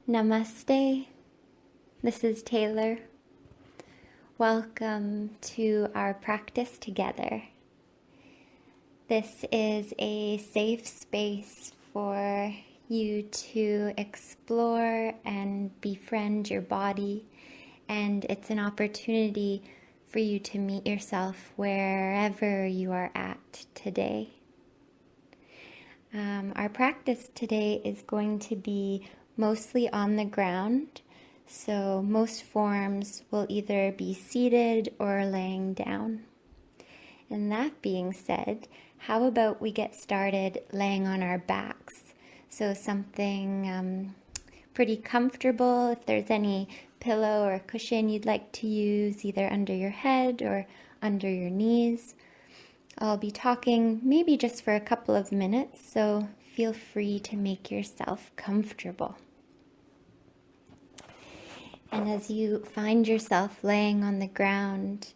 Namaste, this is Taylor. Welcome to our practice together. This is a safe space for you to explore and befriend your body, and it's an opportunity for you to meet yourself wherever you are at today. Our practice today is going to be mostly on the ground, so most forms will either be seated or laying down. And that being said, how about we get started laying on our backs? So something pretty comfortable. If there's any pillow or cushion you'd like to use, either under your head or under your knees. I'll be talking maybe just for a couple of minutes, so feel free to make yourself comfortable. And as you find yourself laying on the ground,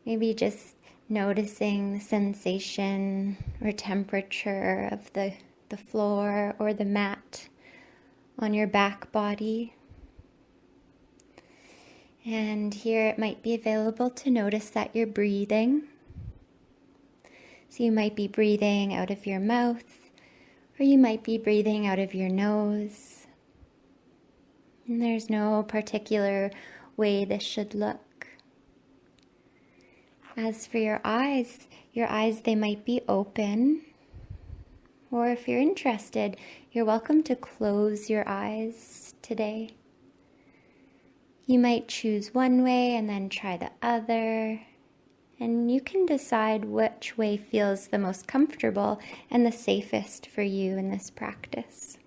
maybe just noticing the sensation or temperature of the floor or the mat on your back body. And here it might be available to notice that you're breathing. So you might be breathing out of your mouth, or you might be breathing out of your nose. And there's no particular way this should look. As for your eyes, they might be open. Or if you're interested, you're welcome to close your eyes today. You might choose one way and then try the other. And you can decide which way feels the most comfortable and the safest for you in this practice.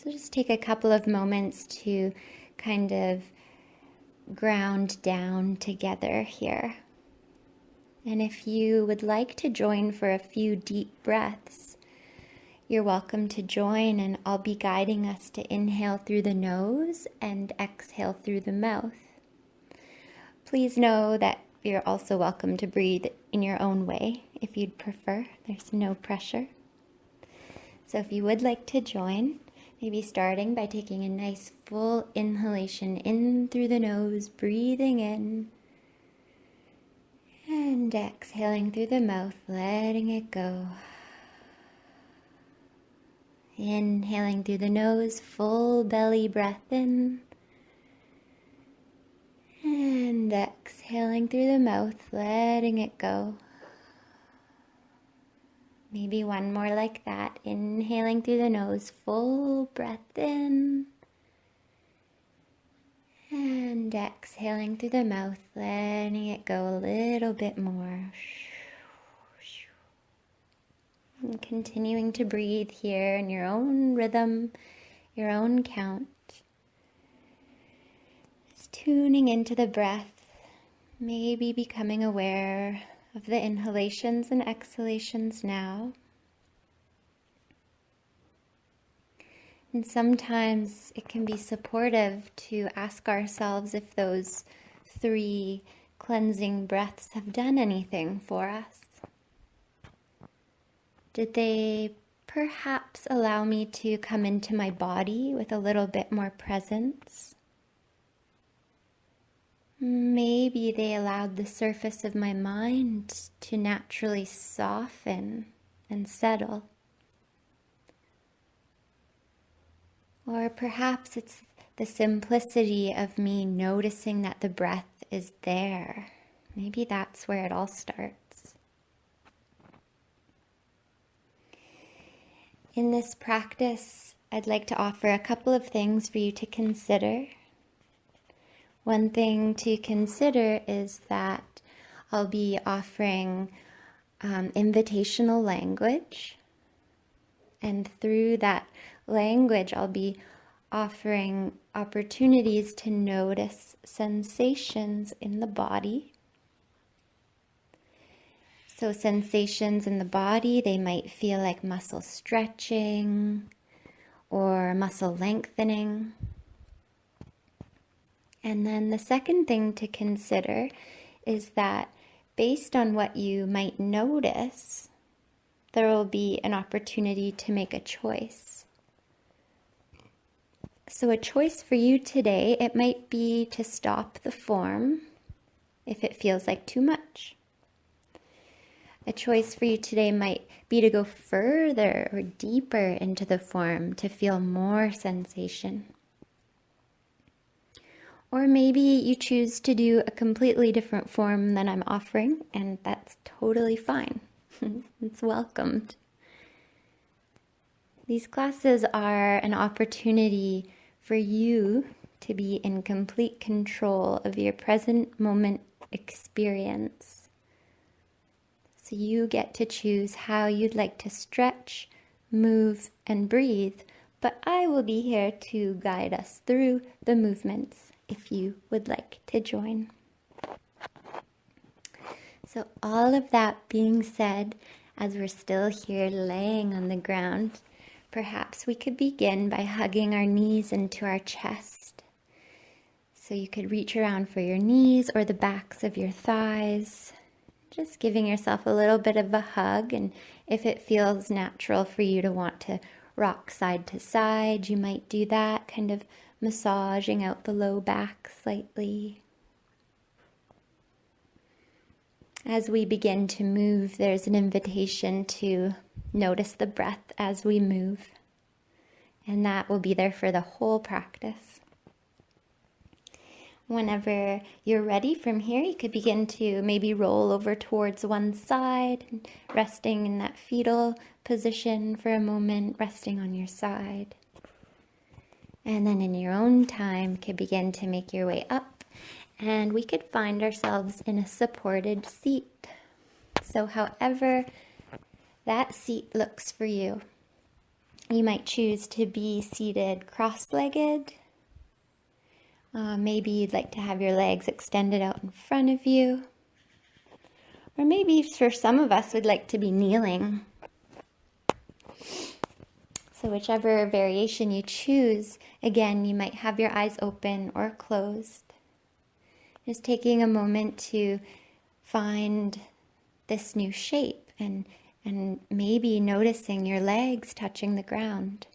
So just take a couple of moments to kind of ground down together here. And if you would like to join for a few deep breaths, you're welcome to join, and I'll be guiding us to inhale through the nose and exhale through the mouth. Please know that you're also welcome to breathe in your own way if you'd prefer. There's no pressure. So if you would like to join, maybe starting by taking a nice full inhalation in through the nose, breathing in, and exhaling through the mouth, letting it go. Inhaling through the nose, full belly breath in, and exhaling through the mouth, letting it go. Maybe one more like that. Inhaling through the nose, full breath in. And exhaling through the mouth, letting it go a little bit more. And continuing to breathe here in your own rhythm, your own count. Just tuning into the breath, maybe becoming aware of the inhalations and exhalations now. And sometimes it can be supportive to ask ourselves if those 3 cleansing breaths have done anything for us. Did they perhaps allow me to come into my body with a little bit more presence? Maybe they allowed the surface of my mind to naturally soften and settle. Or perhaps it's the simplicity of me noticing that the breath is there. Maybe that's where it all starts. In this practice, I'd like to offer a couple of things for you to consider. One thing to consider is that I'll be offering invitational language, and through that language I'll be offering opportunities to notice sensations in the body. So sensations in the body, they might feel like muscle stretching or muscle lengthening. And then the second thing to consider is that based on what you might notice, there will be an opportunity to make a choice. So a choice for you today, it might be to stop the form if it feels like too much. A choice for you today might be to go further or deeper into the form to feel more sensation. Or maybe you choose to do a completely different form than I'm offering, and that's totally fine. It's welcomed. These classes are an opportunity for you to be in complete control of your present moment experience. So you get to choose how you'd like to stretch, move, and breathe, but I will be here to guide us through the movements if you would like to join. So all of that being said, as we're still here laying on the ground, perhaps we could begin by hugging our knees into our chest. So you could reach around for your knees or the backs of your thighs, just giving yourself a little bit of a hug. And if it feels natural for you to want to rock side to side, you might do that, kind of massaging out the low back slightly. As we begin to move, there's an invitation to notice the breath as we move, and that will be there for the whole practice. Whenever you're ready from here, you could begin to maybe roll over towards one side, resting in that fetal position for a moment, resting on your side. And then in your own time, you could begin to make your way up, and we could find ourselves in a supported seat. So however that seat looks for you, you might choose to be seated cross-legged. Maybe you'd like to have your legs extended out in front of you. Or maybe for some of us, we'd like to be kneeling. So whichever variation you choose, again, you might have your eyes open or closed. Just taking a moment to find this new shape and maybe noticing your legs touching the ground.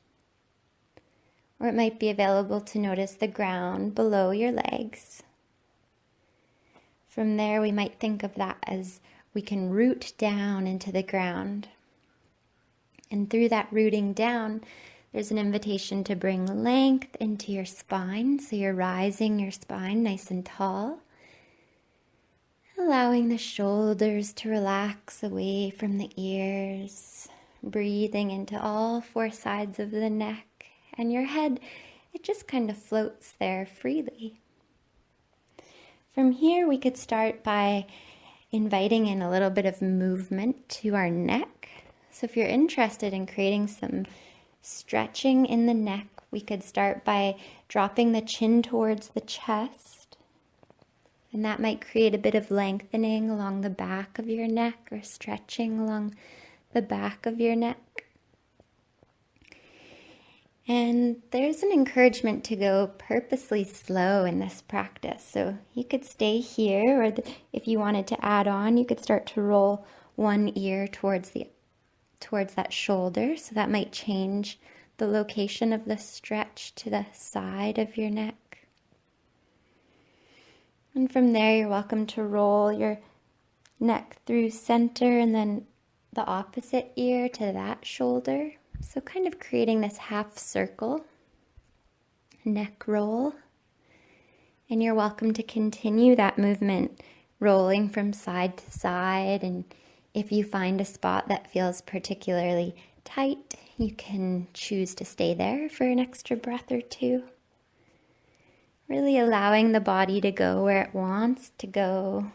Or it might be available to notice the ground below your legs. From there, we might think of that as we can root down into the ground. And through that rooting down, there's an invitation to bring length into your spine. So you're rising your spine nice and tall. Allowing the shoulders to relax away from the ears. Breathing into all four sides of the neck. And your head, it just kind of floats there freely. From here, we could start by inviting in a little bit of movement to our neck. So if you're interested in creating some stretching in the neck, we could start by dropping the chin towards the chest. And that might create a bit of lengthening along the back of your neck or stretching along the back of your neck. And there's an encouragement to go purposely slow in this practice. So you could stay here, or if you wanted to add on, you could start to roll one ear towards that shoulder. So that might change the location of the stretch to the side of your neck. And from there, you're welcome to roll your neck through center and then the opposite ear to that shoulder. So kind of creating this half circle, neck roll. And you're welcome to continue that movement, rolling from side to side. And if you find a spot that feels particularly tight, you can choose to stay there for an extra breath or two. Really allowing the body to go where it wants to go.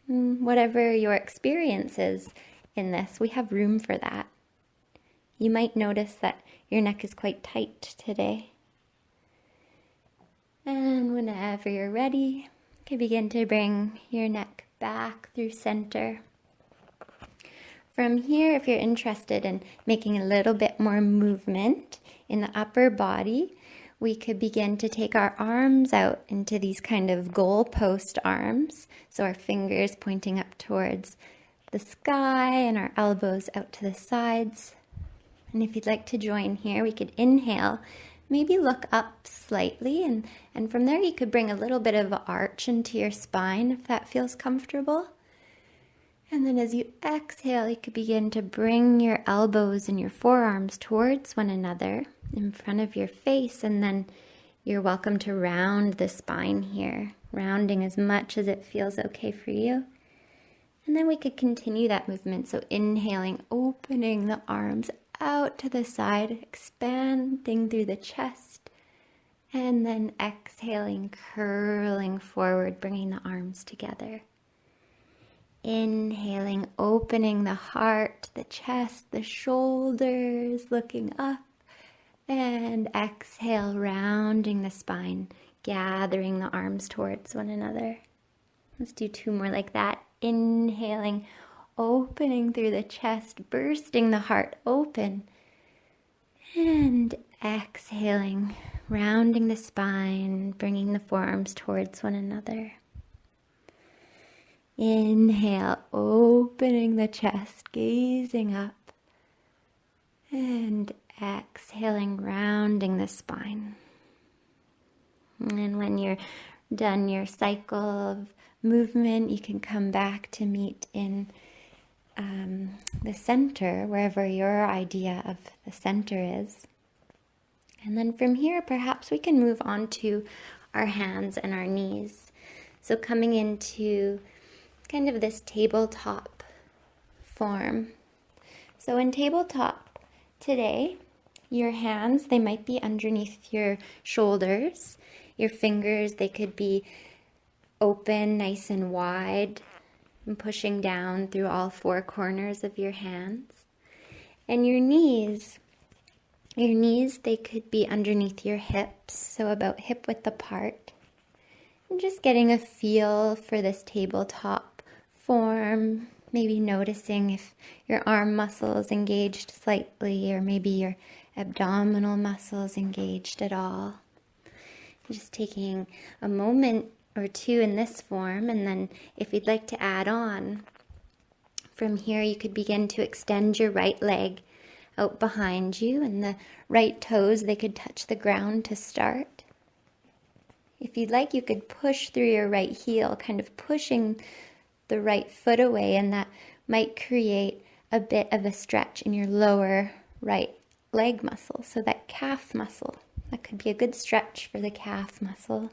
Whatever your experience is in this, we have room for that. You might notice that your neck is quite tight today. And whenever you're ready, you can begin to bring your neck back through center. From here, if you're interested in making a little bit more movement in the upper body, we could begin to take our arms out into these kind of goalpost arms. So our fingers pointing up towards the sky and our elbows out to the sides. And if you'd like to join here, we could inhale, maybe look up slightly, and from there you could bring a little bit of an arch into your spine if that feels comfortable. And then as you exhale, you could begin to bring your elbows and your forearms towards one another in front of your face, and then you're welcome to round the spine here, rounding as much as it feels okay for you. And then we could continue that movement. So inhaling, opening the arms out to the side, expanding through the chest. And then exhaling, curling forward, bringing the arms together. Inhaling, opening the heart, the chest, the shoulders, looking up. And exhale, rounding the spine, gathering the arms towards one another. Let's do 2 more like that. Inhaling, opening through the chest, bursting the heart open. And exhaling, rounding the spine, bringing the forearms towards one another. Inhale, opening the chest, gazing up. And exhaling, rounding the spine. And when you're done your cycle of movement, you can come back to meet in the center, wherever your idea of the center is. And then from here, perhaps we can move on to our hands and our knees. So coming into kind of this tabletop form. So in tabletop today, your hands, they might be underneath your shoulders. Your fingers, they could be open, nice and wide, and pushing down through all 4 corners of your hands. And your knees, they could be underneath your hips, so about hip width apart. And just getting a feel for this tabletop form, maybe noticing if your arm muscles engaged slightly, or maybe your abdominal muscles engaged at all. Just taking a moment or 2 in this form, and then if you'd like to add on, from here you could begin to extend your right leg out behind you, and the right toes, they could touch the ground to start. If you'd like, you could push through your right heel, kind of pushing the right foot away, and that might create a bit of a stretch in your lower right leg muscle, so that calf muscle. That could be a good stretch for the calf muscle.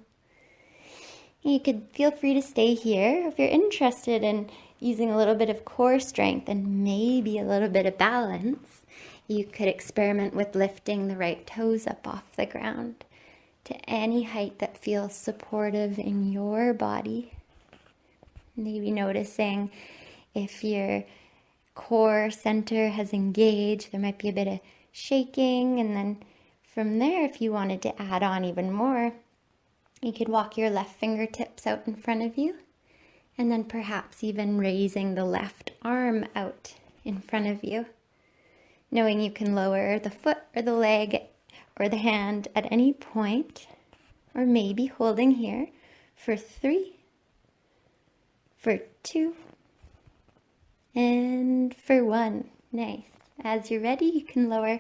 You could feel free to stay here. If you're interested in using a little bit of core strength and maybe a little bit of balance, you could experiment with lifting the right toes up off the ground to any height that feels supportive in your body. Maybe noticing if your core center has engaged, there might be a bit of shaking, and then from there, if you wanted to add on even more, you could walk your left fingertips out in front of you, and then perhaps even raising the left arm out in front of you, knowing you can lower the foot or the leg or the hand at any point, or maybe holding here for 3, for 2, and for 1. Nice. As you're ready, you can lower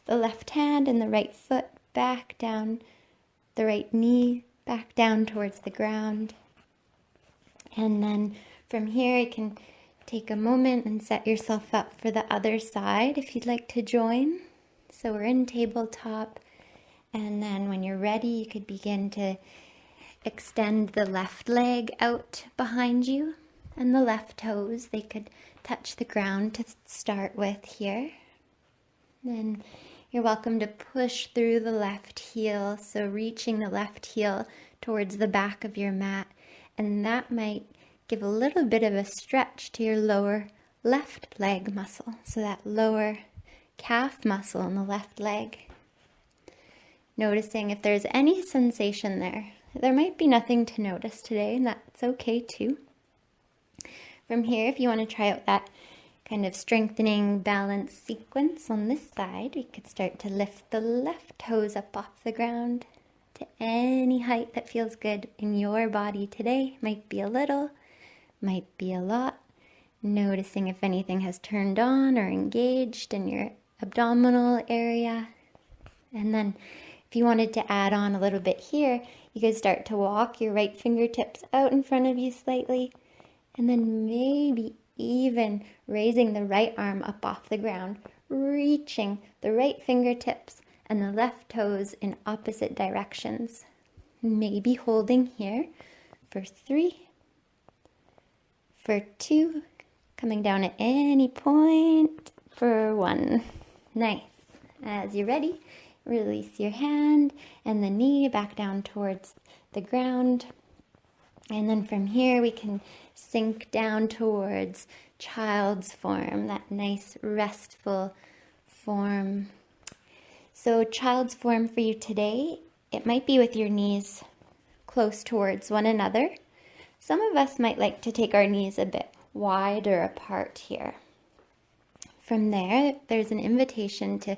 the left hand and the right foot back down, the right knee back down towards the ground. And then from here, you can take a moment and set yourself up for the other side if you'd like to join. So we're in tabletop, and then when you're ready, you could begin to extend the left leg out behind you, and the left toes, they could touch the ground to start with here. Then you're welcome to push through the left heel, so reaching the left heel towards the back of your mat, and that might give a little bit of a stretch to your lower left leg muscle, so that lower calf muscle in the left leg. Noticing if there's any sensation there. There might be nothing to notice today, and that's okay too. From here, if you want to try out that kind of strengthening balance sequence on this side, we could start to lift the left toes up off the ground to any height that feels good in your body today. Might be a little, might be a lot. Noticing if anything has turned on or engaged in your abdominal area. And then If you wanted to add on a little bit here, you could start to walk your right fingertips out in front of you slightly, and then maybe even raising the right arm up off the ground, reaching the right fingertips and the left toes in opposite directions. Maybe holding here for 3, for 2, coming down at any point for 1. Nice. As you're ready, release your hand and the knee back down towards the ground. And then from here we can sink down towards child's form, that nice restful form. So child's form for you today, it might be with your knees close towards one another. Some of us might like to take our knees a bit wider apart here. From there, there's an invitation to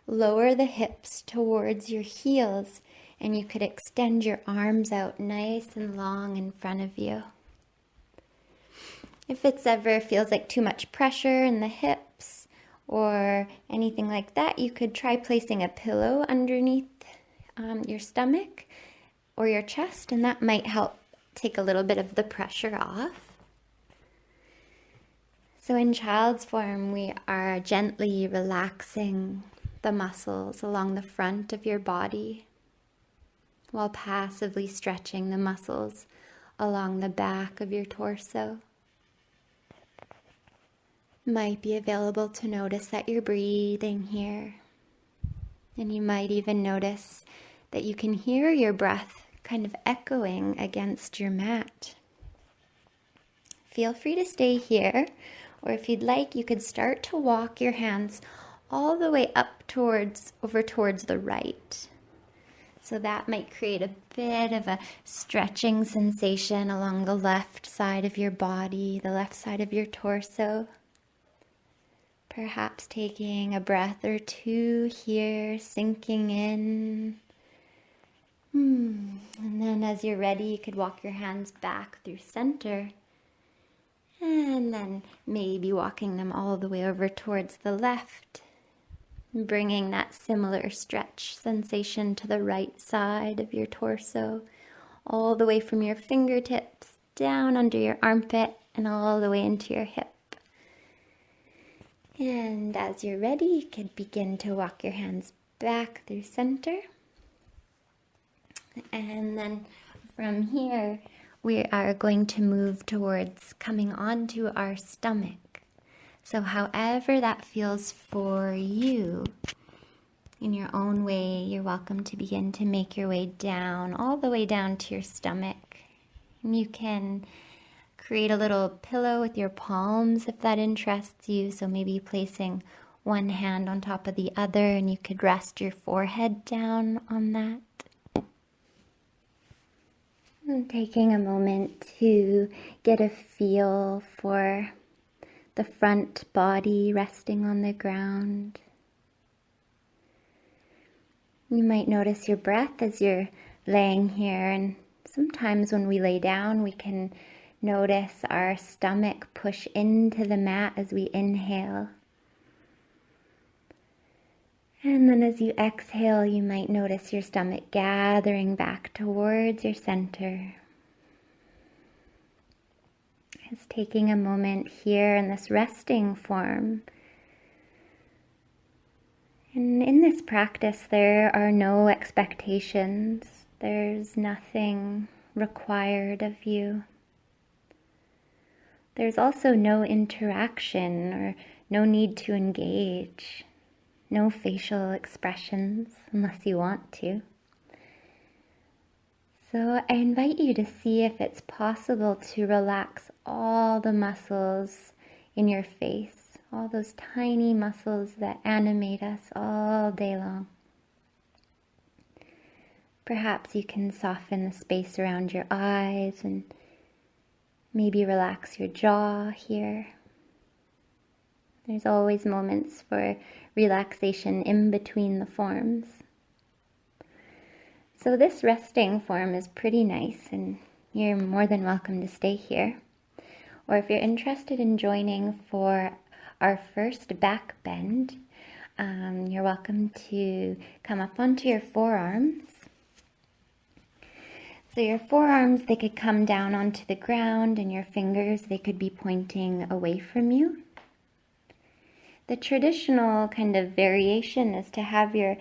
lower the hips towards your heels, and you could extend your arms out nice and long in front of you. If it's ever feels like too much pressure in the hips or anything like that, you could try placing a pillow underneath your stomach or your chest, and that might help take a little bit of the pressure off. So in child's form, we are gently relaxing the muscles along the front of your body while passively stretching the muscles along the back of your torso. Might be available to notice that you're breathing here. And you might even notice that you can hear your breath kind of echoing against your mat. Feel free to stay here, or if you'd like, you could start to walk your hands all the way up over towards the right. So that might create a bit of a stretching sensation along the left side of your body, the left side of your torso. Perhaps taking a breath or two here, sinking in. And then as you're ready, you could walk your hands back through center. And then maybe walking them all the way over towards the left. Bringing that similar stretch sensation to the right side of your torso. All the way from your fingertips down under your armpit and all the way into your hip. And as you're ready, you can begin to walk your hands back through center. And then from here, we are going to move towards coming onto our stomach. So however that feels for you, in your own way, you're welcome to begin to make your way down, all the way down to your stomach. And you can create a little pillow with your palms if that interests you. So maybe placing one hand on top of the other, and you could rest your forehead down on that. And taking a moment to get a feel for the front body resting on the ground. You might notice your breath as you're laying here, and sometimes when we lay down, we can notice our stomach push into the mat as we inhale. And then as you exhale, you might notice your stomach gathering back towards your center. Just taking a moment here in this resting form. And in this practice, there are no expectations. There's nothing required of you. There's also no interaction or no need to engage. No facial expressions unless you want to. So I invite you to see if it's possible to relax all the muscles in your face, all those tiny muscles that animate us all day long. Perhaps you can soften the space around your eyes and maybe relax your jaw here. There's always moments for relaxation in between the forms. So this resting form is pretty nice, and you're more than welcome to stay here. Or if you're interested in joining for our first back bend, You're welcome to come up onto your forearms. So your forearms, they could come down onto the ground, and your fingers, they could be pointing away from you. The traditional kind of variation is to have your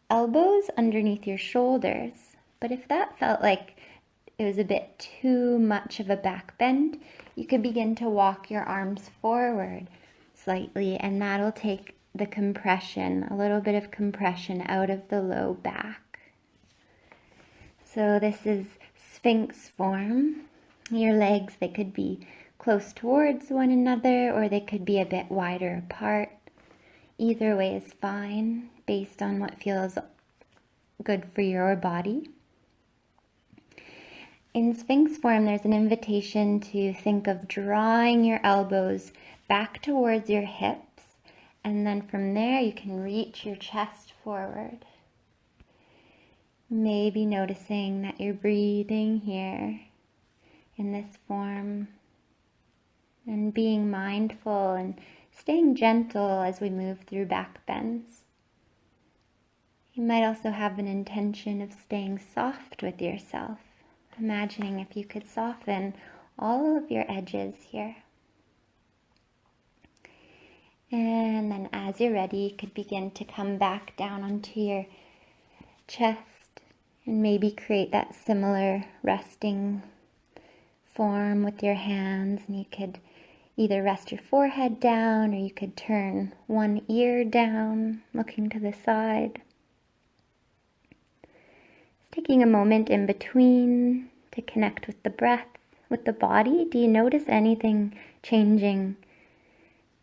elbows underneath your shoulders. But if that felt like it was a bit too much of a back bend, you could begin to walk your arms forward slightly, and that'll take the compression, a little bit of compression out of the low back. So this is Sphinx form. Your legs, they could be close towards one another, or they could be a bit wider apart. Either way is fine, based on what feels good for your body. In Sphinx form, there's an invitation to think of drawing your elbows back towards your hips, and then from there you can reach your chest forward. Maybe noticing that you're breathing here in this form, and being mindful and staying gentle as we move through back bends. You might also have an intention of staying soft with yourself, imagining if you could soften all of your edges here. And then as you're ready, you could begin to come back down onto your chest and maybe create that similar resting form with your hands. And you could either rest your forehead down, or you could turn one ear down, looking to the side. Just taking a moment in between to connect with the breath, with the body. Do you notice anything changing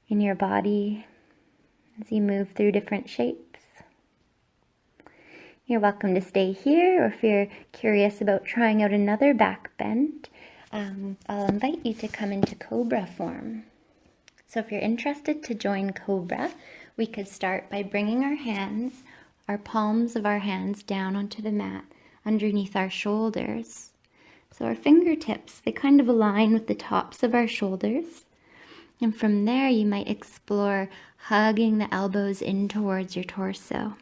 in your body as you move through different shapes? You're welcome to stay here, or if you're curious about trying out another back bend, I'll invite you to come into Cobra form. So if you're interested to join Cobra, we could start by bringing our hands, our palms of our hands down onto the mat underneath our shoulders. So our fingertips, they kind of align with the tops of our shoulders. And from there, you might explore hugging the elbows in towards your torso.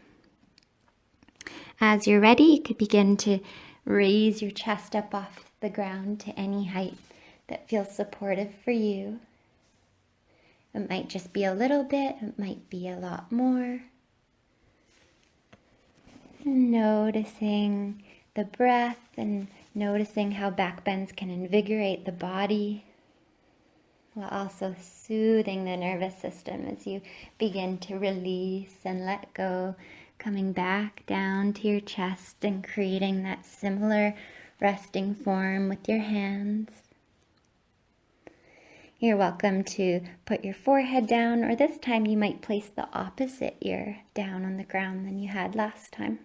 As you're ready, you could begin to raise your chest up off the ground to any height that feels supportive for you. It might just be a little bit, it might be a lot more. And noticing the breath and noticing how back bends can invigorate the body, while also soothing the nervous system as you begin to release and let go, coming back down to your chest and creating that similar resting form with your hands. You're welcome to put your forehead down, or this time you might place the opposite ear down on the ground than you had last time.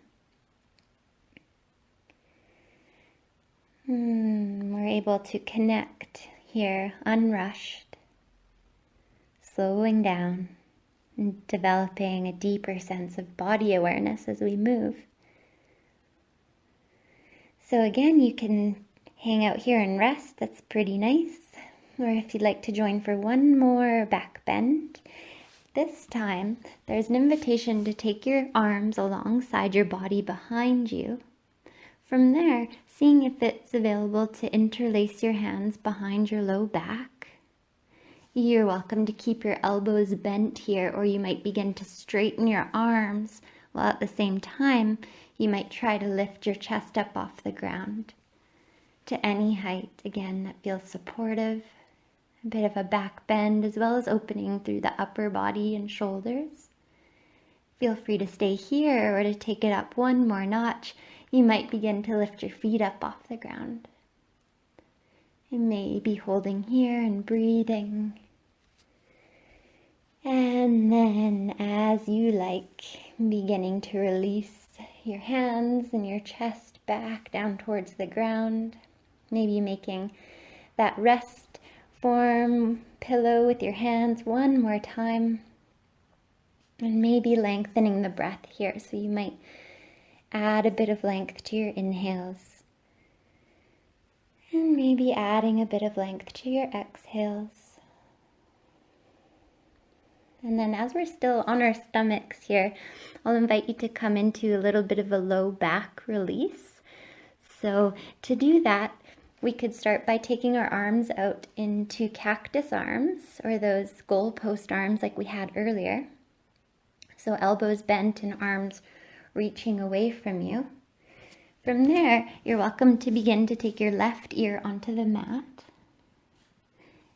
We're able to connect here, unrushed, slowing down, and developing a deeper sense of body awareness as we move. So again, you can hang out here and rest. That's pretty nice. Or if you'd like to join for one more back bend, this time there's an invitation to take your arms alongside your body behind you. From there, seeing if it's available to interlace your hands behind your low back. You're welcome to keep your elbows bent here, or you might begin to straighten your arms, while at the same time, you might try to lift your chest up off the ground to any height, again, that feels supportive. A bit of a back bend, as well as opening through the upper body and shoulders. Feel free to stay here, or to take it up one more notch. You might begin to lift your feet up off the ground. And maybe holding here and breathing. And then, as you like, beginning to release your hands and your chest back down towards the ground. Maybe making that rest form pillow with your hands one more time. And maybe lengthening the breath here. So you might add a bit of length to your inhales. And maybe adding a bit of length to your exhales. And then as we're still on our stomachs here, I'll invite you to come into a little bit of a low back release. So to do that, we could start by taking our arms out into cactus arms, or those goalpost arms like we had earlier. So elbows bent and arms reaching away from you. From there, you're welcome to begin to take your left ear onto the mat.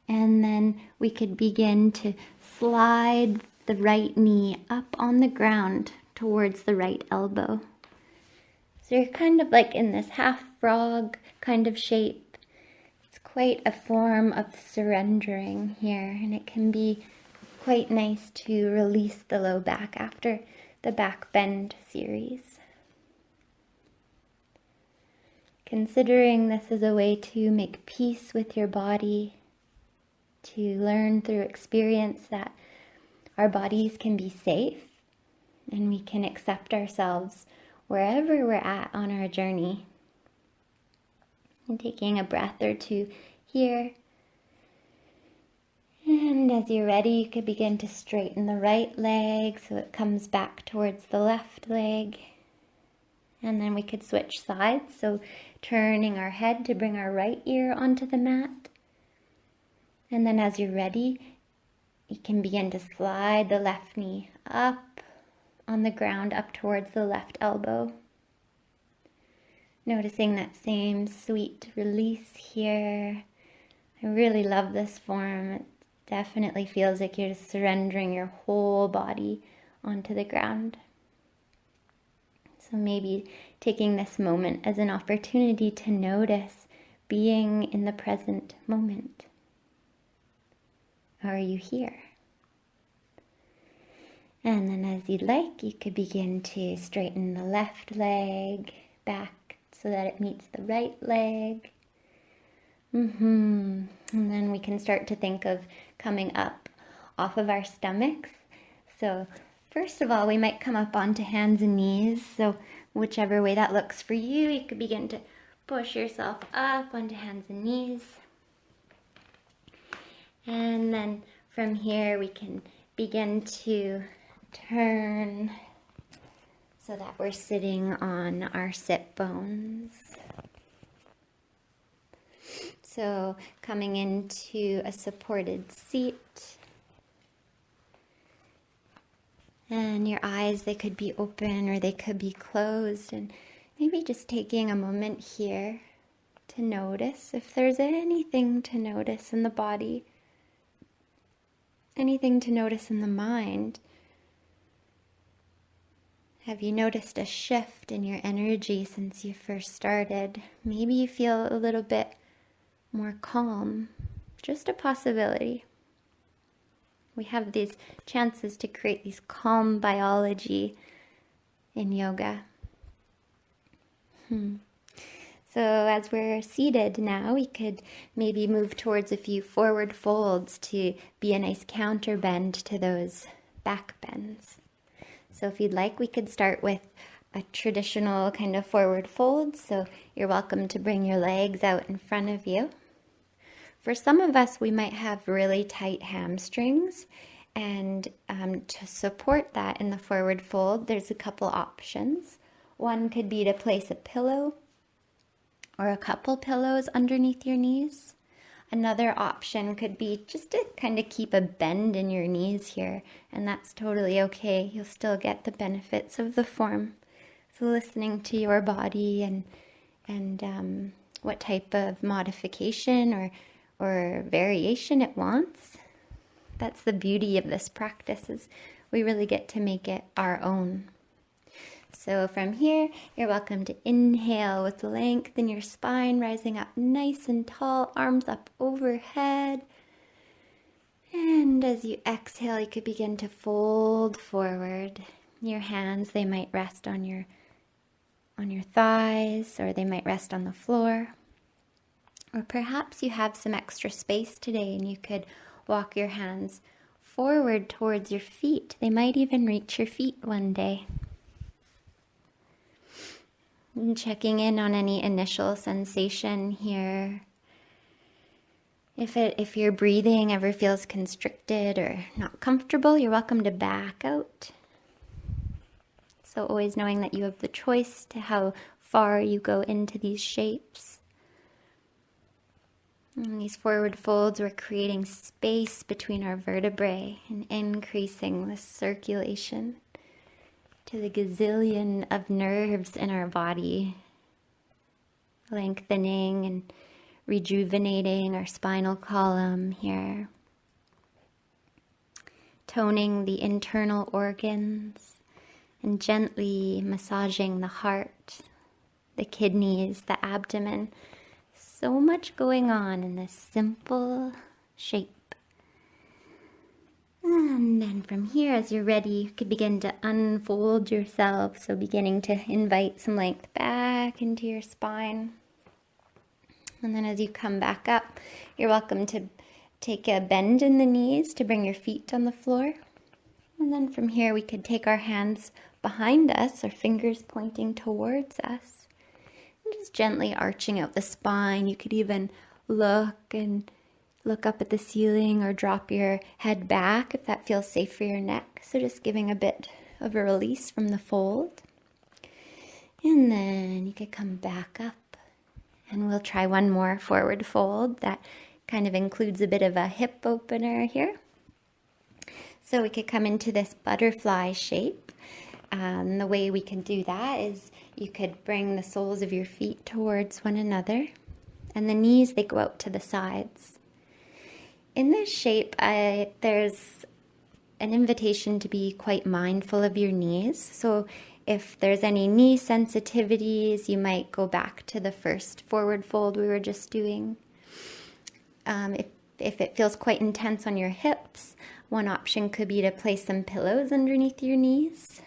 And then we could begin to slide the right knee up on the ground towards the right elbow. So you're kind of like in this half frog kind of shape. It's quite a form of surrendering here, and it can be quite nice to release the low back after the back bend series. Considering this as a way to make peace with your body, to learn through experience that our bodies can be safe and we can accept ourselves wherever we're at on our journey. And taking a breath or two here. And as you're ready, you could begin to straighten the right leg so it comes back towards the left leg. And then we could switch sides, so turning our head to bring our right ear onto the mat. And then as you're ready, you can begin to slide the left knee up on the ground, up towards the left elbow. Noticing that same sweet release here. I really love this form. It definitely feels like you're just surrendering your whole body onto the ground. So maybe taking this moment as an opportunity to notice being in the present moment. Are you here? And then as you'd like, you could begin to straighten the left leg back so that it meets the right leg. And then we can start to think of coming up off of our stomachs. So first of all, we might come up onto hands and knees. So whichever way that looks for you, you could begin to push yourself up onto hands and knees. And then from here, we can begin to turn so that we're sitting on our sit bones. So coming into a supported seat. And your eyes, they could be open or they could be closed. And maybe just taking a moment here to notice if there's anything to notice in the body. Anything to notice in the mind. Have you noticed a shift in your energy since you first started? Maybe you feel a little bit more calm. Just a possibility. We have these chances to create these calm biology in yoga. So as we're seated now, we could maybe move towards a few forward folds to be a nice counter bend to those back bends. So if you'd like, we could start with a traditional kind of forward fold. So you're welcome to bring your legs out in front of you. For some of us, we might have really tight hamstrings. And to support that in the forward fold, there's a couple options. One could be to place a pillow or a couple pillows underneath your knees. Another option could be just to kind of keep a bend in your knees here, and that's totally okay. You'll still get the benefits of the form. So listening to your body and what type of modification or variation it wants. That's the beauty of this practice, is we really get to make it our own. So from here, you're welcome to inhale with length in your spine, rising up nice and tall, arms up overhead. And as you exhale, you could begin to fold forward. Your hands, they might rest on your thighs, or they might rest on the floor. Or perhaps you have some extra space today and you could walk your hands forward towards your feet. They might even reach your feet one day. And checking in on any initial sensation here. If your breathing ever feels constricted or not comfortable, you're welcome to back out. So always knowing that you have the choice to how far you go into these shapes. In these forward folds, we're creating space between our vertebrae and increasing the circulation to the gazillion of nerves in our body, lengthening and rejuvenating our spinal column here, toning the internal organs and gently massaging the heart, the kidneys, the abdomen. So much going on in this simple shape. And then from here, as you're ready, you can begin to unfold yourself. So beginning to invite some length back into your spine. And then as you come back up, you're welcome to take a bend in the knees to bring your feet on the floor. And then from here, we could take our hands behind us, our fingers pointing towards us. Just gently arching out the spine. You could even look up at the ceiling or drop your head back if that feels safe for your neck. So just giving a bit of a release from the fold. And then you could come back up and we'll try one more forward fold that kind of includes a bit of a hip opener here. So we could come into this butterfly shape. The way we can do that is you could bring the soles of your feet towards one another, and the knees, they go out to the sides. In this shape, there's an invitation to be quite mindful of your knees. So if there's any knee sensitivities, you might go back to the first forward fold we were just doing. If it feels quite intense on your hips, one option could be to place some pillows underneath your knees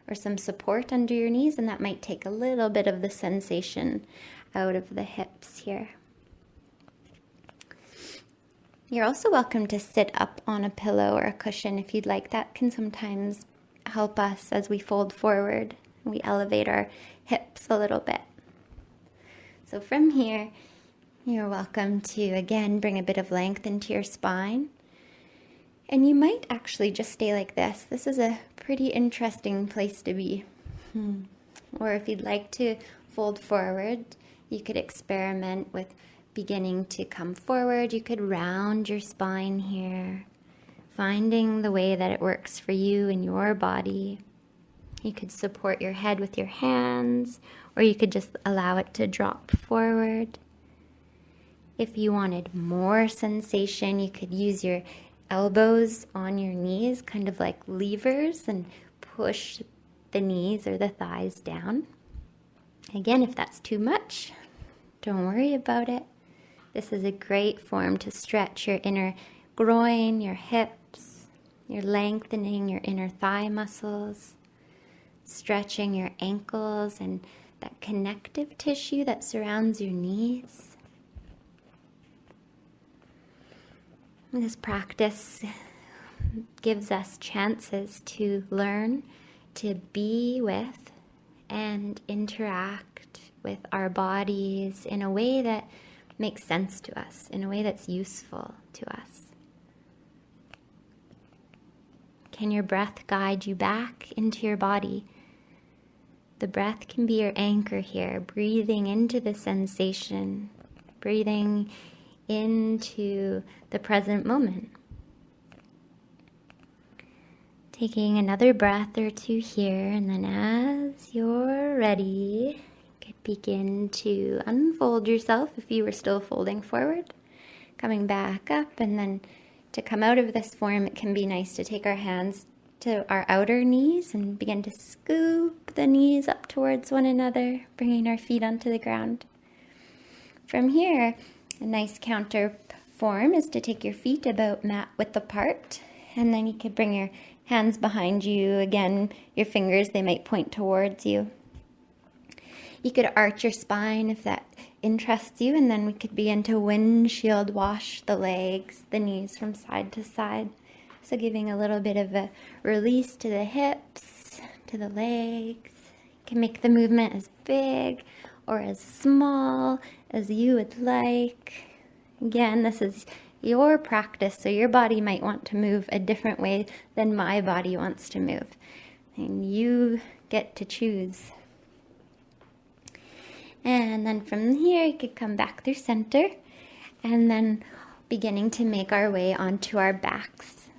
or some support under your knees, and that might take a little bit of the sensation out of the hips here. You're also welcome to sit up on a pillow or a cushion if you'd like. That can sometimes help us as we fold forward. We elevate our hips a little bit. So from here, you're welcome to, again, bring a bit of length into your spine. And you might actually just stay like this. This is a pretty interesting place to be. Or if you'd like to fold forward, you could experiment with beginning to come forward. You could round your spine here, finding the way that it works for you and your body. You could support your head with your hands, or you could just allow it to drop forward. If you wanted more sensation, you could use your elbows on your knees, kind of like levers, and push the knees or the thighs down. Again, if that's too much, don't worry about it. This is a great form to stretch your inner groin, your hips. You're lengthening your inner thigh muscles, stretching your ankles and that connective tissue that surrounds your knees. This practice gives us chances to learn to be with and interact with our bodies in a way that makes sense to us, in a way that's useful to us. Can your breath guide you back into your body? The breath can be your anchor here, breathing into the sensation, breathing into the present moment. Taking another breath or two here, and then as you're ready, you could begin to unfold yourself if you were still folding forward, coming back up, and then to come out of this form, it can be nice to take our hands to our outer knees and begin to scoop the knees up towards one another, bringing our feet onto the ground. From here, a nice counter form is to take your feet about mat width apart, and then you could bring your hands behind you. Again, your fingers, they might point towards you. You could arch your spine if that interests you, and then we could begin to windshield wash the legs, the knees from side to side. So giving a little bit of a release to the hips, to the legs. You can make the movement as big or as small as you would like. Again, this is your practice, so your body might want to move a different way than my body wants to move. And you get to choose. And then from here, you could come back through center, and then beginning to make our way onto our backs.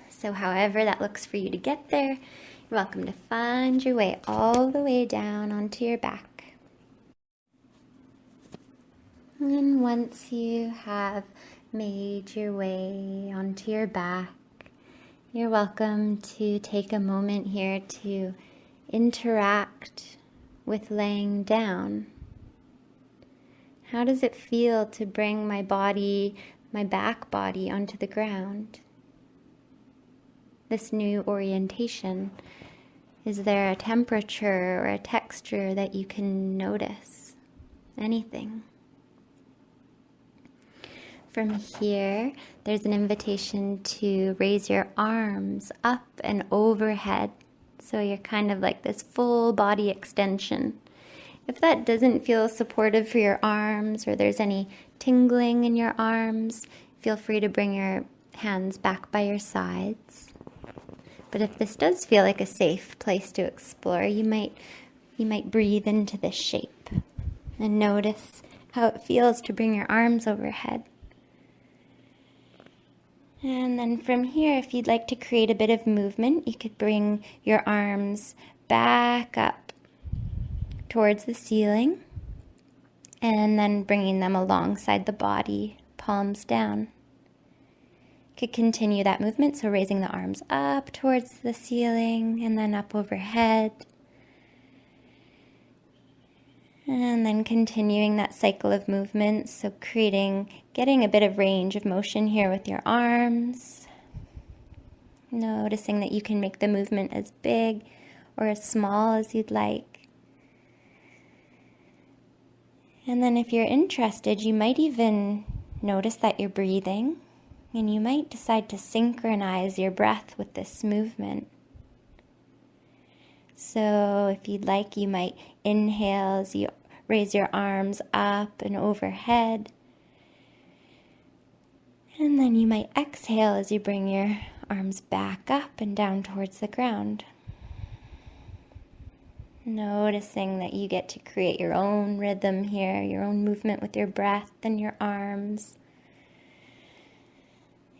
So however that looks for you to get there, you're welcome to find your way all the way down onto your back. And once you have made your way onto your back, you're welcome to take a moment here to interact with laying down. How does it feel to bring my body, my back body, onto the ground? This new orientation, is there a temperature or a texture that you can notice? Anything? From here, there's an invitation to raise your arms up and overhead. So you're kind of like this full body extension. If that doesn't feel supportive for your arms, or there's any tingling in your arms, feel free to bring your hands back by your sides. But if this does feel like a safe place to explore, you might breathe into this shape and notice how it feels to bring your arms overhead. And then from here, if you'd like to create a bit of movement, you could bring your arms back up towards the ceiling, and then bringing them alongside the body, palms down. You could continue that movement, so raising the arms up towards the ceiling and then up overhead. And then continuing that cycle of movement, so getting a bit of range of motion here with your arms. Noticing that you can make the movement as big or as small as you'd like. And then if you're interested, you might even notice that you're breathing, and you might decide to synchronize your breath with this movement. So if you'd like, you might inhale as you raise your arms up and overhead. And then you might exhale as you bring your arms back up and down towards the ground. Noticing that you get to create your own rhythm here, your own movement with your breath and your arms.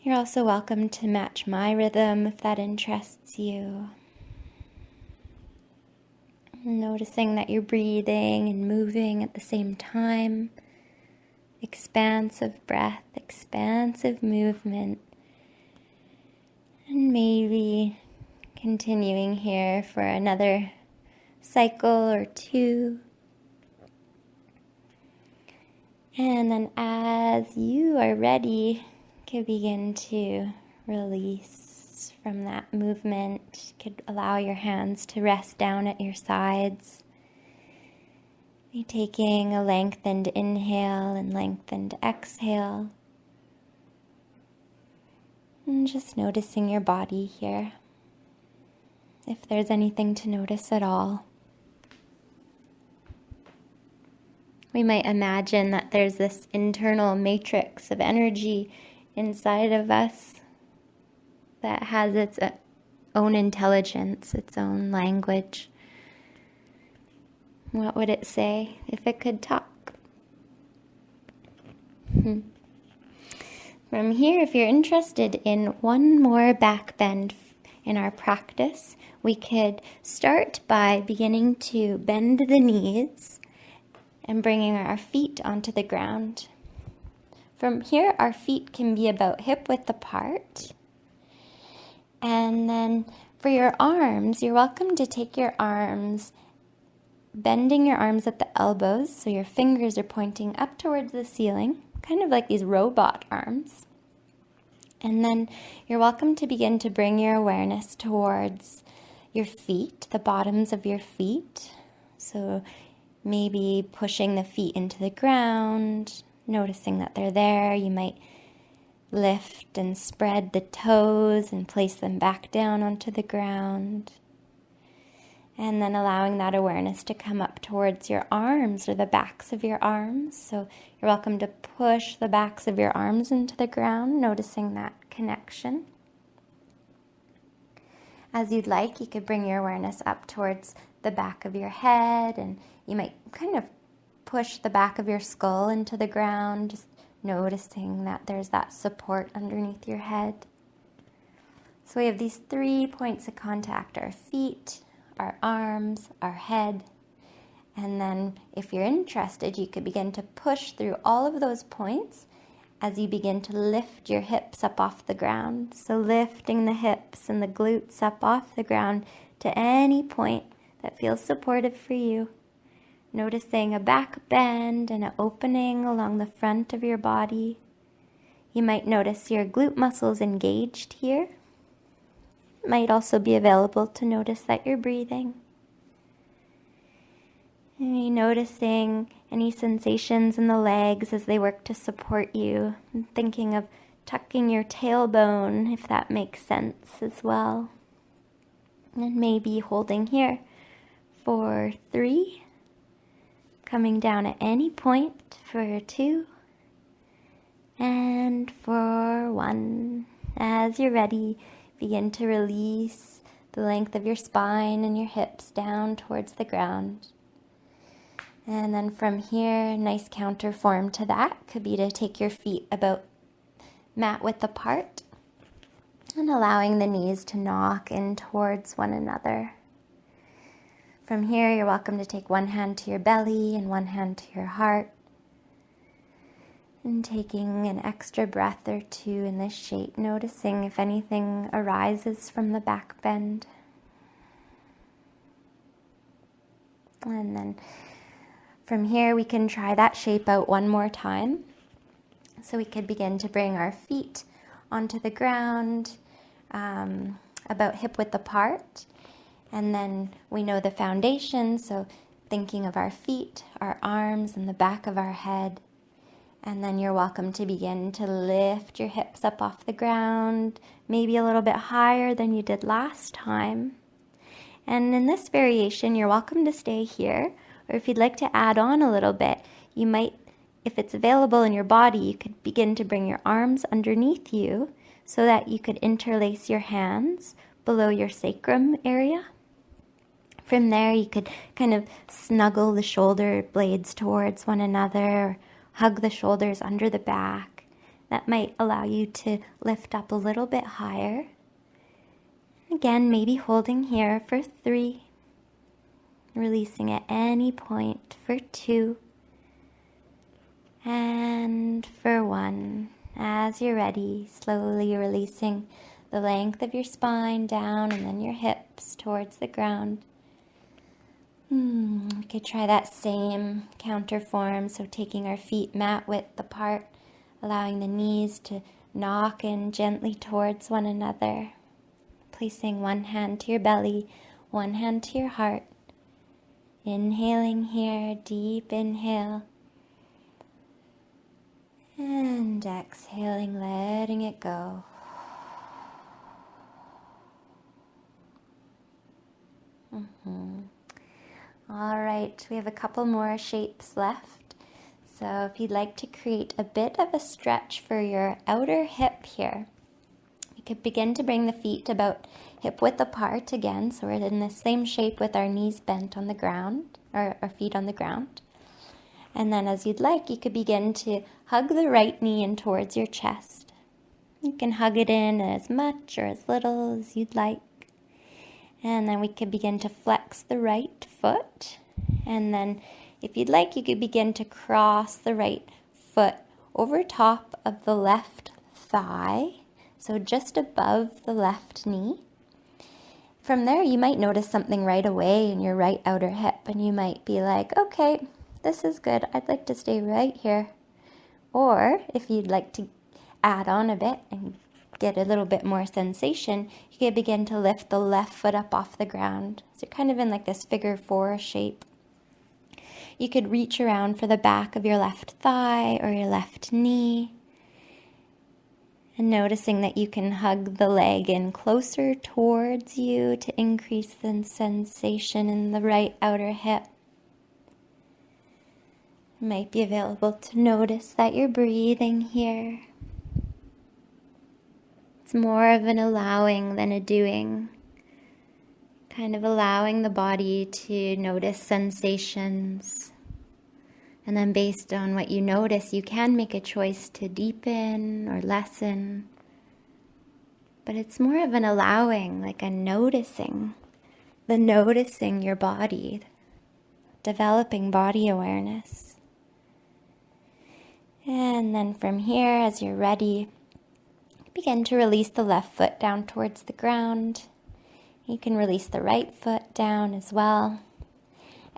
You're also welcome to match my rhythm if that interests you. Noticing that you're breathing and moving at the same time. Expansive breath, expansive movement. And maybe continuing here for another cycle or two. And then as you are ready, you can begin to release from that movement. You could allow your hands to rest down at your sides. Be taking a lengthened inhale and lengthened exhale. And just noticing your body here. If there's anything to notice at all. We might imagine that there's this internal matrix of energy inside of us that has its own intelligence, its own language. What would it say if it could talk? From here, if you're interested in one more back bend in our practice, we could start by beginning to bend the knees and bringing our feet onto the ground. From here, our feet can be about hip width apart. And then for your arms, you're welcome to take your arms, bending your arms at the elbows, so your fingers are pointing up towards the ceiling, kind of like these robot arms. And then you're welcome to begin to bring your awareness towards your feet, the bottoms of your feet. So maybe pushing the feet into the ground, noticing that they're there. You might lift and spread the toes and place them back down onto the ground. And then allowing that awareness to come up towards your arms or the backs of your arms. So you're welcome to push the backs of your arms into the ground, noticing that connection. As you'd like, you could bring your awareness up towards the back of your head, and you might kind of push the back of your skull into the ground, just noticing that there's that support underneath your head. So we have these 3 points of contact: our feet, our arms, our head. And then if you're interested, you could begin to push through all of those points as you begin to lift your hips up off the ground. So lifting the hips and the glutes up off the ground to any point that feels supportive for you. Noticing a back bend and an opening along the front of your body. You might notice your glute muscles engaged here. It might also be available to notice that you're breathing. And you're noticing any sensations in the legs as they work to support you. And thinking of tucking your tailbone, if that makes sense as well. And maybe holding here for 3. Coming down at any point for 2. And for 1. As you're ready, begin to release the length of your spine and your hips down towards the ground. And then from here, a nice counter form to that could be to take your feet about mat width apart and allowing the knees to knock in towards one another. From here, you're welcome to take one hand to your belly and one hand to your heart. And taking an extra breath or 2 in this shape, noticing if anything arises from the back bend. And then from here, we can try that shape out one more time. So we could begin to bring our feet onto the ground, about hip width apart. And then we know the foundation, so thinking of our feet, our arms, and the back of our head. And then you're welcome to begin to lift your hips up off the ground, maybe a little bit higher than you did last time. And in this variation, you're welcome to stay here, or if you'd like to add on a little bit, you might, if it's available in your body, you could begin to bring your arms underneath you so that you could interlace your hands below your sacrum area. From there, you could kind of snuggle the shoulder blades towards one another, hug the shoulders under the back. That might allow you to lift up a little bit higher. Again, maybe holding here for 3. Releasing at any point for 2. And for 1. As you're ready, slowly releasing the length of your spine down and then your hips towards the ground. We could try that same counter form, so taking our feet mat width apart, allowing the knees to knock in gently towards one another. Placing one hand to your belly, one hand to your heart. Inhaling here, deep inhale. And exhaling, letting it go. All right, we have a couple more shapes left. So if you'd like to create a bit of a stretch for your outer hip here, you could begin to bring the feet about hip width apart again. So we're in the same shape with our knees bent on the ground, or our feet on the ground. And then as you'd like, you could begin to hug the right knee in towards your chest. You can hug it in as much or as little as you'd like. And then we could begin to flex the right foot. And then if you'd like, you could begin to cross the right foot over top of the left thigh. So just above the left knee. From there, you might notice something right away in your right outer hip. And you might be like, okay, this is good. I'd like to stay right here. Or if you'd like to add on a bit and get a little bit more sensation, you can begin to lift the left foot up off the ground. So you're kind of in like this figure 4 shape. You could reach around for the back of your left thigh or your left knee. And noticing that you can hug the leg in closer towards you to increase the sensation in the right outer hip. You might be available to notice that you're breathing here. It's more of an allowing than a doing. Kind of allowing the body to notice sensations. And then based on what you notice, you can make a choice to deepen or lessen. But it's more of an allowing, like a noticing. The noticing your body. Developing body awareness. And then from here, as you're ready, begin to release the left foot down towards the ground. You can release the right foot down as well.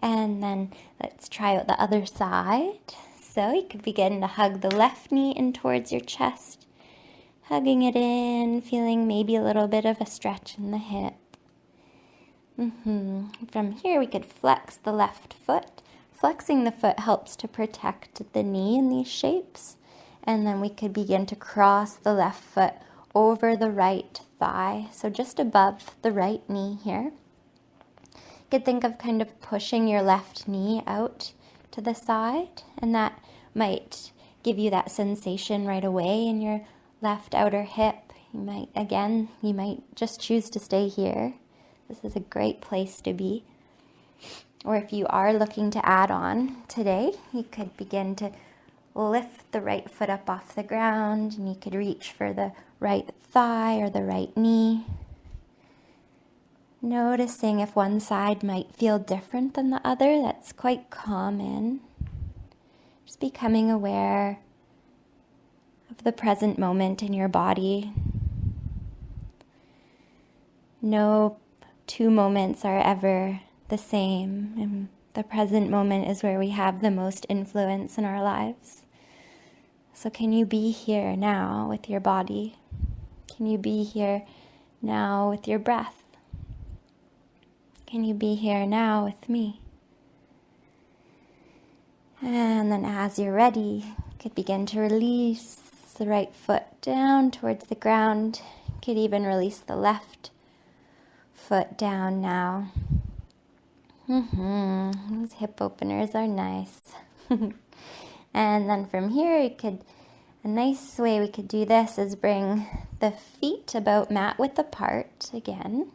And then let's try out the other side. So you could begin to hug the left knee in towards your chest. Hugging it in, feeling maybe a little bit of a stretch in the hip. From here we could flex the left foot. Flexing the foot helps to protect the knee in these shapes. And then we could begin to cross the left foot over the right thigh. So just above the right knee here. You could think of kind of pushing your left knee out to the side, and that might give you that sensation right away in your left outer hip. You might just choose to stay here. This is a great place to be. Or if you are looking to add on today, you could begin to lift the right foot up off the ground, and you could reach for the right thigh or the right knee. Noticing if one side might feel different than the other, that's quite common. Just becoming aware of the present moment in your body. No two moments are ever the same, and the present moment is where we have the most influence in our lives. So can you be here now with your body? Can you be here now with your breath? Can you be here now with me? And then as you're ready, you could begin to release the right foot down towards the ground. You could even release the left foot down now. Those hip openers are nice. And then from here, a nice way we could do this is bring the feet about mat width apart again.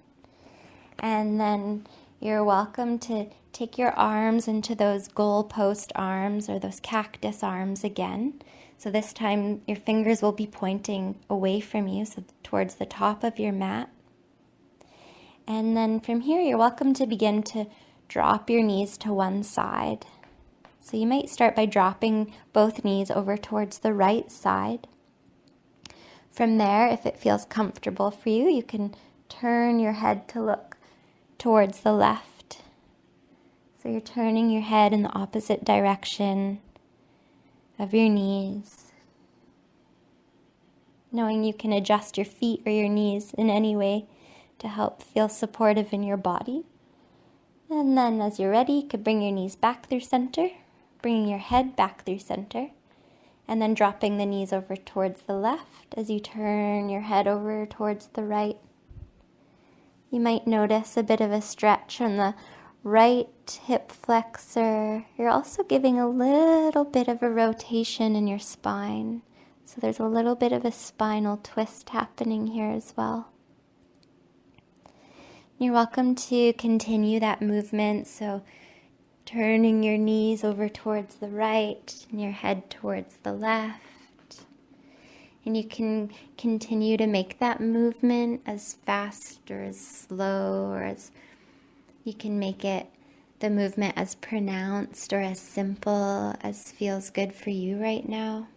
And then you're welcome to take your arms into those goalpost arms or those cactus arms again. So this time your fingers will be pointing away from you, so towards the top of your mat. And then from here, you're welcome to begin to drop your knees to one side. So you might start by dropping both knees over towards the right side. From there, if it feels comfortable for you, you can turn your head to look towards the left. So you're turning your head in the opposite direction of your knees. Knowing you can adjust your feet or your knees in any way to help feel supportive in your body. And then as you're ready, you could bring your knees back through center, bringing your head back through center, and then dropping the knees over towards the left as you turn your head over towards the right. You might notice a bit of a stretch on the right hip flexor. You're also giving a little bit of a rotation in your spine. So there's a little bit of a spinal twist happening here as well. You're welcome to continue that movement. So turning your knees over towards the right and your head towards the left. And you can continue to make that movement as fast or as slow, or as you can make it the movement as pronounced or as simple as feels good for you right now.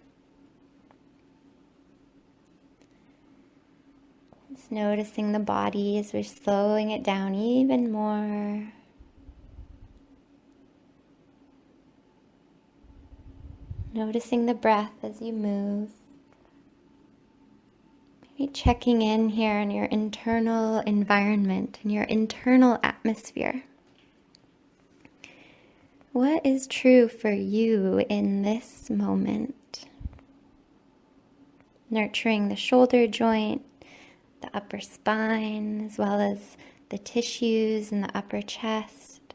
Just noticing the body as we're slowing it down even more. Noticing the breath as you move. Maybe checking in here on your internal environment and your internal atmosphere. What is true for you in this moment? nurturing the shoulder joint, the upper spine, as well as the tissues in the upper chest,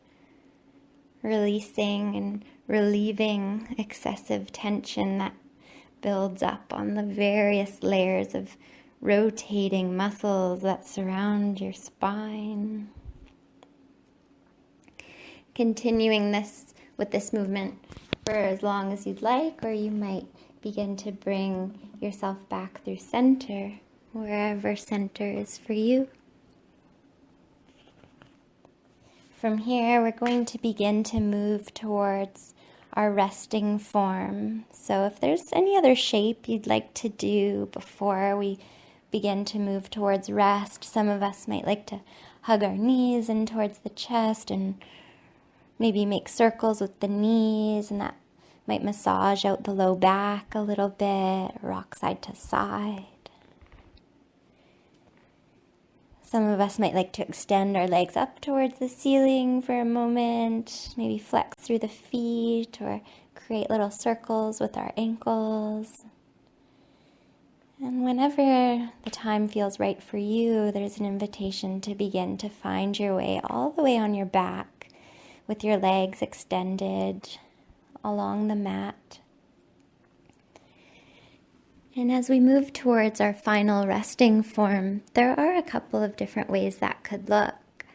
releasing and relieving excessive tension that builds up on the various layers of rotating muscles that surround your spine. Continuing this with this movement for as long as you'd like, or you might begin to bring yourself back through center, wherever center is for you. From here, we're going to begin to move towards our resting form. So if there's any other shape you'd like to do before we begin to move towards rest, some of us might like to hug our knees in towards the chest and maybe make circles with the knees, and that might massage out the low back a little bit, rock side to side. Some of us might like to extend our legs up towards the ceiling for a moment, maybe flex through the feet or create little circles with our ankles. And whenever the time feels right for you, there's an invitation to begin to find your way all the way on your back with your legs extended along the mat. And as we move towards our final resting form, there are a couple of different ways that could look.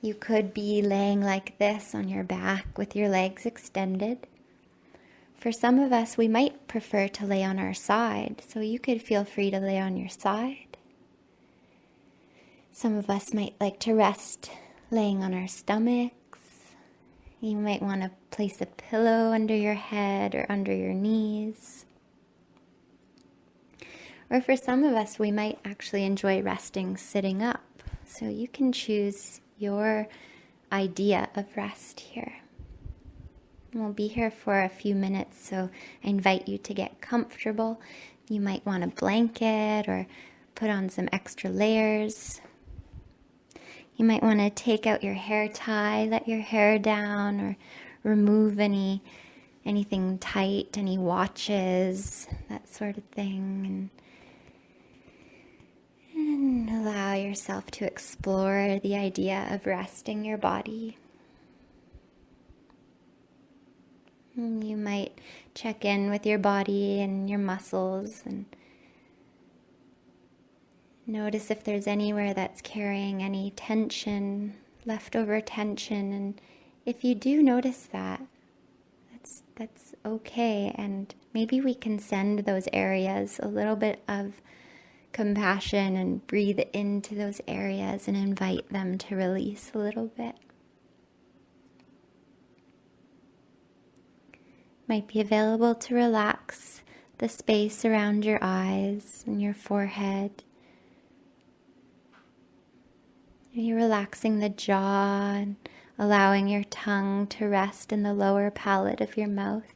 You could be laying like this on your back with your legs extended. For some of us, we might prefer to lay on our side, so you could feel free to lay on your side. Some of us might like to rest laying on our stomachs. You might want to place a pillow under your head or under your knees. Or for some of us, we might actually enjoy resting sitting up. So you can choose your idea of rest here. We'll be here for a few minutes, so I invite you to get comfortable. You might want a blanket or put on some extra layers. You might want to take out your hair tie, let your hair down, or remove anything tight, any watches, that sort of thing. And allow yourself to explore the idea of resting your body. And you might check in with your body and your muscles and notice if there's anywhere that's carrying any tension, leftover tension. And if you do notice that, that's okay. And maybe we can send those areas a little bit of compassion and breathe into those areas and invite them to release a little bit. Might be available to relax the space around your eyes and your forehead. You're relaxing the jaw and allowing your tongue to rest in the lower palate of your mouth.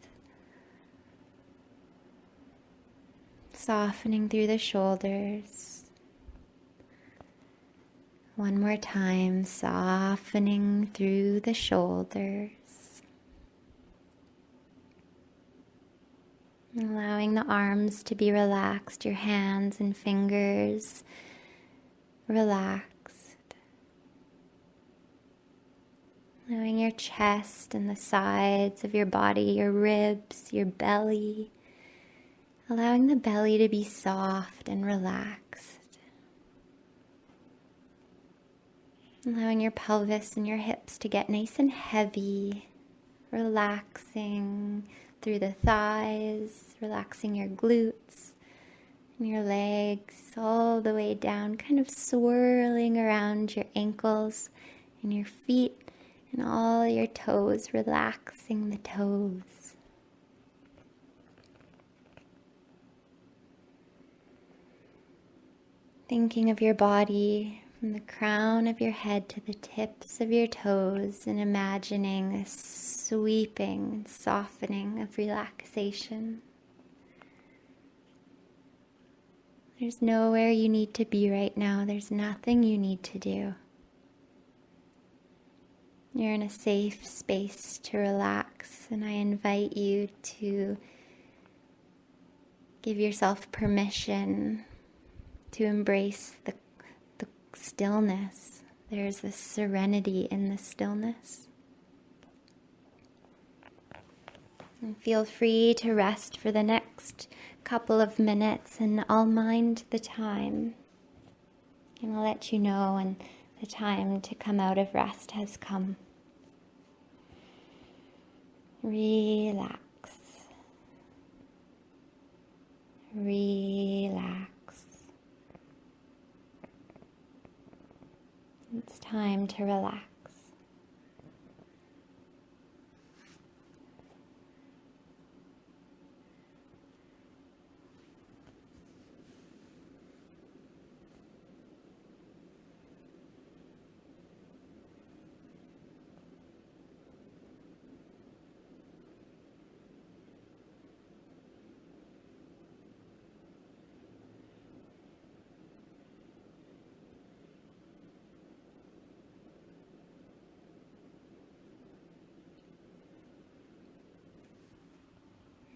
Softening through the shoulders. One more time, softening through the shoulders. Allowing the arms to be relaxed, your hands and fingers relaxed. Allowing your chest and the sides of your body, your ribs, your belly. Allowing the belly to be soft and relaxed. Allowing your pelvis and your hips to get nice and heavy. Relaxing through the thighs, relaxing your glutes and your legs all the way down, kind of swirling around your ankles and your feet and all your toes, relaxing the toes. Thinking of your body from the crown of your head to the tips of your toes and imagining a sweeping and softening of relaxation. There's nowhere you need to be right now. There's nothing you need to do. You're in a safe space to relax, and I invite you to Give yourself permission to embrace the stillness. There's this serenity in the stillness. And feel free to rest for the next couple of minutes, and I'll mind the time. And I'll let you know when the time to come out of rest has come. Relax. Relax. It's time to relax.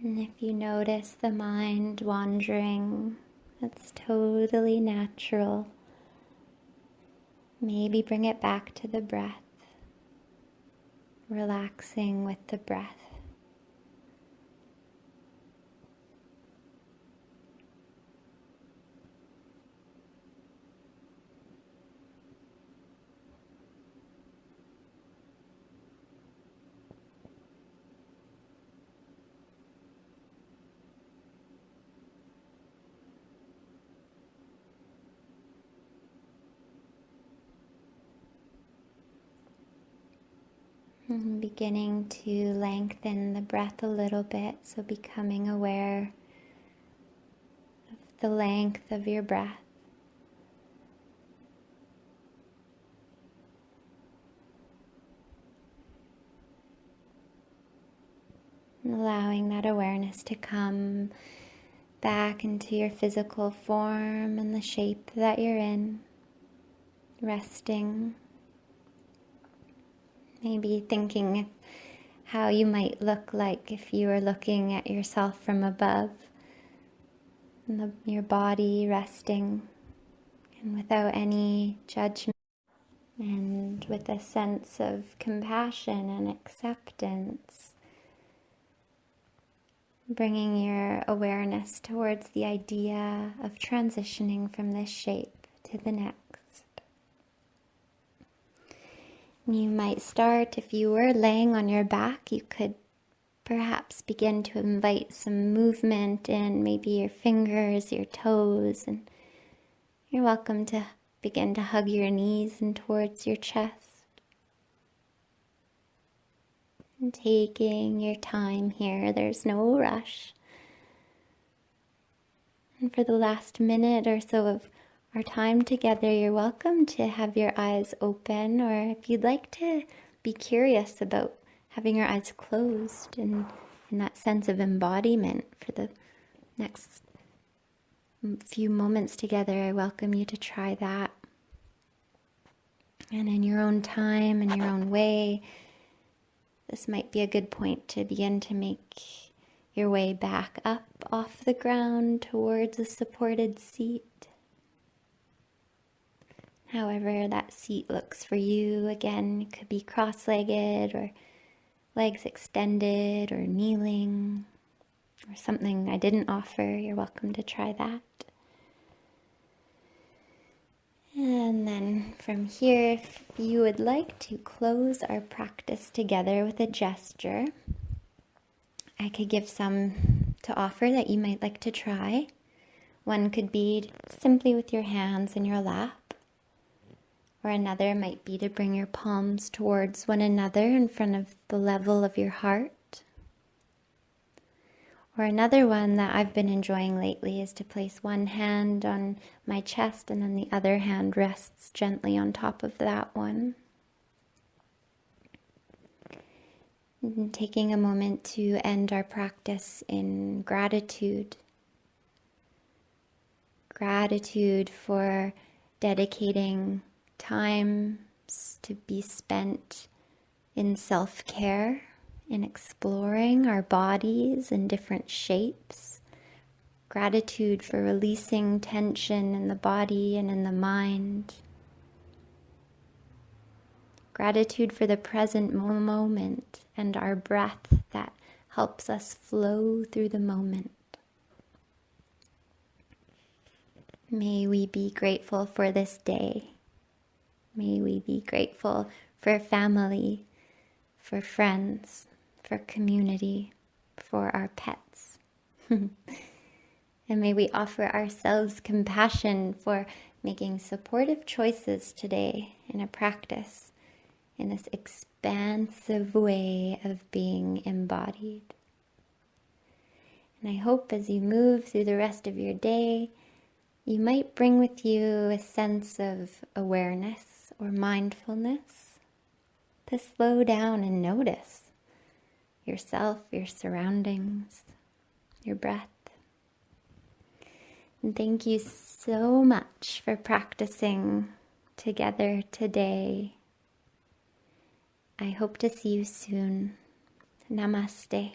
And if you notice the mind wandering, that's totally natural. Maybe bring it back to the breath, relaxing with the breath. And beginning to lengthen the breath a little bit, so becoming aware of the length of your breath. And allowing that awareness to come back into your physical form and the shape that you're in, resting. Maybe thinking how you might look like if you were looking at yourself from above, and your body resting, and without any judgment, and with a sense of compassion and acceptance, bringing your awareness towards the idea of transitioning from this shape to the next. You might start, if you were laying on your back, you could perhaps begin to invite some movement in maybe your fingers, your toes, and you're welcome to begin to hug your knees in towards your chest. And taking your time here, there's no rush. And for the last minute or so of our time together, you're welcome to have your eyes open, or if you'd like to be curious about having your eyes closed and in that sense of embodiment for the next few moments together, I welcome you to try that. And in your own time, in your own way, this might be a good point to begin to make your way back up off the ground towards a supported seat. However that seat looks for you. Again, it could be cross-legged or legs extended or kneeling or something I didn't offer. You're welcome to try that. And then from here, if you would like to close our practice together with a gesture, I could give some to offer that you might like to try. One could be simply with your hands in your lap. Or another might be to bring your palms towards one another in front of the level of your heart. Or another one that I've been enjoying lately is to place one hand on my chest and then the other hand rests gently on top of that one. And taking a moment to end our practice in gratitude. Gratitude for dedicating times to be spent in self-care, in exploring our bodies in different shapes, Gratitude for releasing tension in the body and in the mind. Gratitude for the present moment and our breath that helps us flow through the moment. May we be grateful for this day. May we be grateful for family, for friends, for community, for our pets. And may we offer ourselves compassion for making supportive choices today in a practice, in this expansive way of being embodied. And I hope as you move through the rest of your day, you might bring with you a sense of awareness or mindfulness to slow down and notice yourself, your surroundings, your breath. And thank you so much for practicing together today. I hope to see you soon. Namaste.